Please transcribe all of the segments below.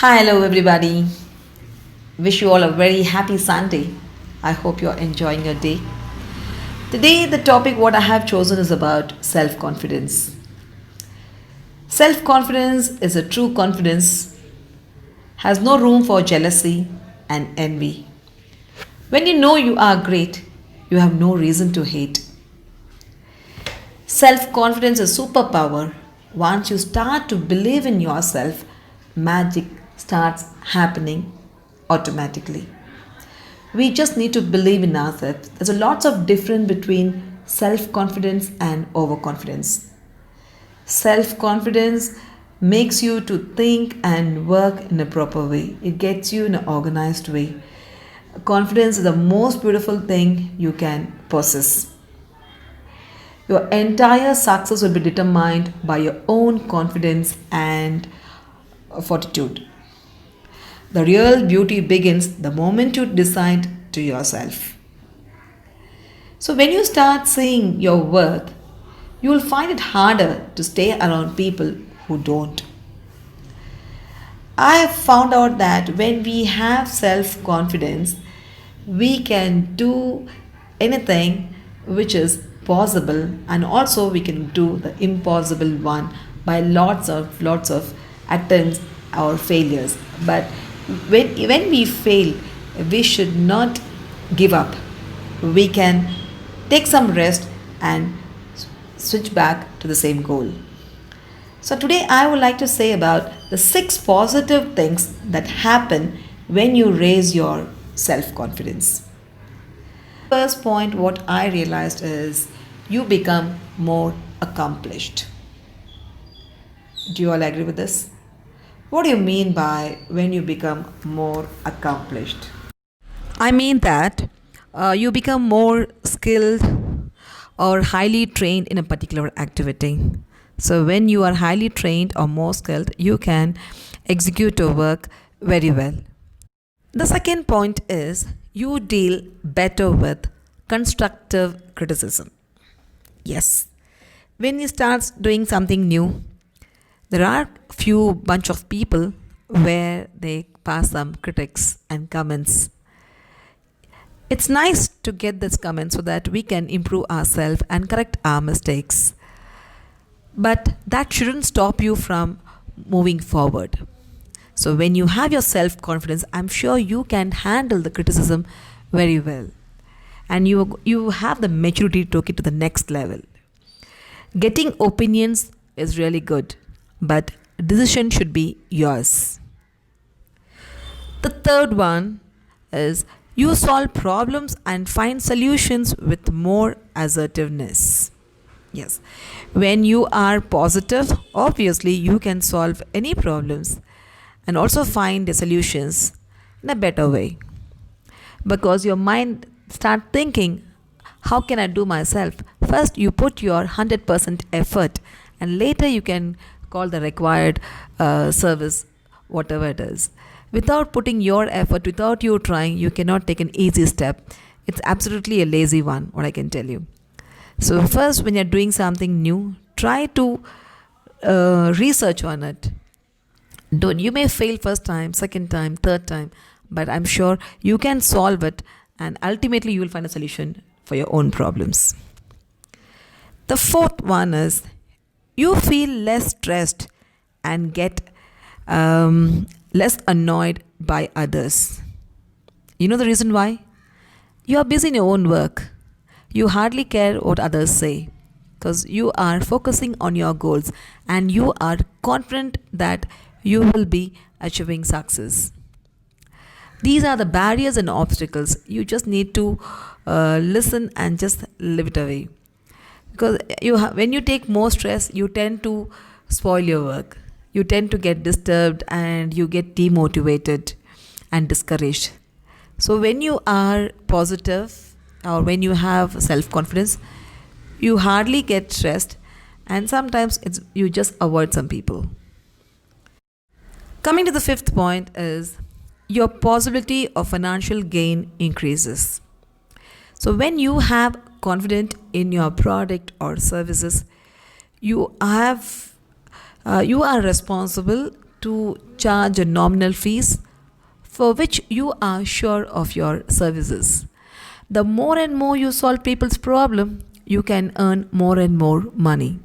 Hi, hello everybody. Wish you all a very happy Sunday. I hope you're enjoying your day. Today, the topic what I have chosen is about self confidence. Self confidence is a true confidence, has no room for jealousy and envy. When you know you are great, you have no reason to hate. Self confidence is superpower. Once you start to believe in yourself, magic starts happening automatically. We just need to believe in ourselves. There's a lots of difference between self-confidence and overconfidence. Self-confidence makes you to think and work in a proper way. It gets you in an organized way. Confidence is the most beautiful thing you can possess. Your entire success will be determined by your own confidence and fortitude. The real beauty begins the moment you decide to yourself. So, when you start seeing your worth, you will find it harder to stay around people who don't. I have found out that when we have self confidence, we can do anything which is possible, and also we can do the impossible one by lots of attempts or failures. But when we fail, we should not give up. We can take some rest and switch back to the same goal. So, today I would like to say about the six positive things that happen when you raise your self confidence. First point, what I realized is you become more accomplished. Do you all agree with this? What do you mean by when you become more accomplished? I mean that you become more skilled or highly trained in a particular activity. So, when you are highly trained or more skilled, you can execute your work very well. The second point is you deal better with constructive criticism. Yes, when you start doing something new, there are few bunch of people where they pass some critics and comments. It's nice to get this comment so that we can improve ourselves and correct our mistakes. But that shouldn't stop you from moving forward. So, when you have your self confidence, I'm sure you can handle the criticism very well. And you have the maturity to take it to the next level. Getting opinions is really good, but decision should be yours. The third one is you solve problems and find solutions with more assertiveness. Yes. When you are positive, obviously you can solve any problems and also find the solutions in a better way because your mind start thinking how can I do myself. First you put your 100% effort and later you can call the required service whatever it is. Without putting your effort, without you trying, you cannot take an easy step. It's absolutely a lazy one, what I can tell you. So, first, when you're doing something new, try to research on it. Don't, you may fail first time, second time, third time, but I'm sure you can solve it and ultimately you will find a solution for your own problems. The fourth one is you feel less stressed and get less annoyed by others. You know the reason why? You are busy in your own work. You hardly care what others say because you are focusing on your goals and you are confident that you will be achieving success. These are the barriers and obstacles. You just need to listen and just leave it away. Because when you take more stress, you tend to spoil your work. You tend to get disturbed and you get demotivated and discouraged. So, when you are positive or when you have self confidence, you hardly get stressed and sometimes you just avoid some people. Coming to the fifth point is your possibility of financial gain increases. So, when you have confidence in your product or services, you have you are responsible to charge a nominal fees for which you are sure of your services. The more and more you solve people's problem, you can earn more and more money.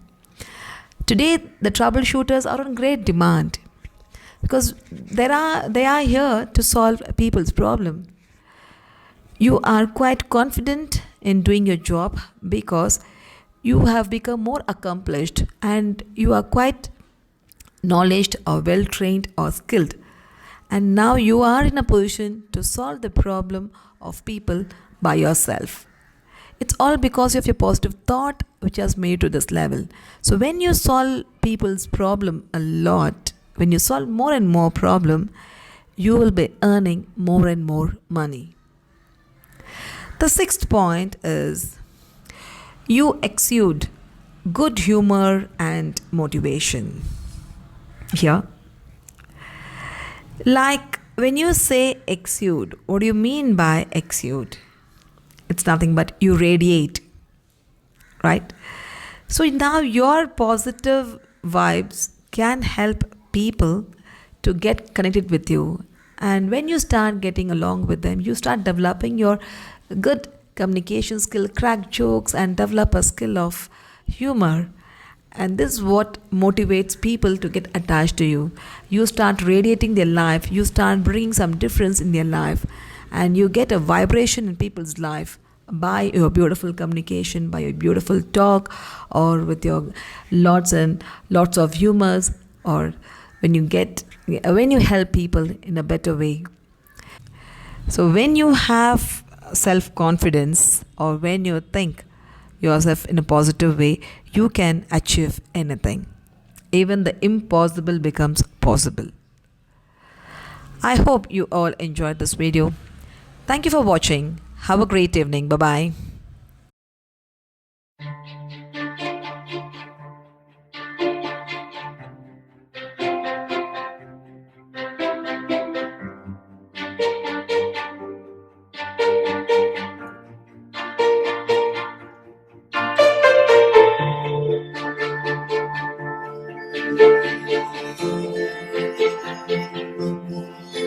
Today, the troubleshooters are on great demand because they are here to solve people's problem. You are quite confident in doing your job because you have become more accomplished and you are quite knowledge or well trained or skilled, and now you are in a position to solve the problem of people by yourself. It's all because of your positive thought which has made you to this level. So when you solve people's problem a lot, when you solve more and more problem, you will be earning more and more money. The sixth point is you exude good humor and motivation. Here, like when you say exude, what do you mean by exude? It's nothing but you radiate, right? So now your positive vibes can help people to get connected with you. And when you start getting along with them, you start developing your good communication skill, crack jokes, and develop a skill of humor. And this is what motivates people to get attached to you. You start radiating their life, you start bringing some difference in their life, and you get a vibration in people's life by your beautiful communication, by your beautiful talk, or with your lots and lots of humors, or when you help people in a better way. So when you have self confidence, or when you think yourself in a positive way, you can achieve anything. Even the impossible becomes possible. I hope you all enjoyed this video. Thank you for watching. Have a great evening. Bye bye.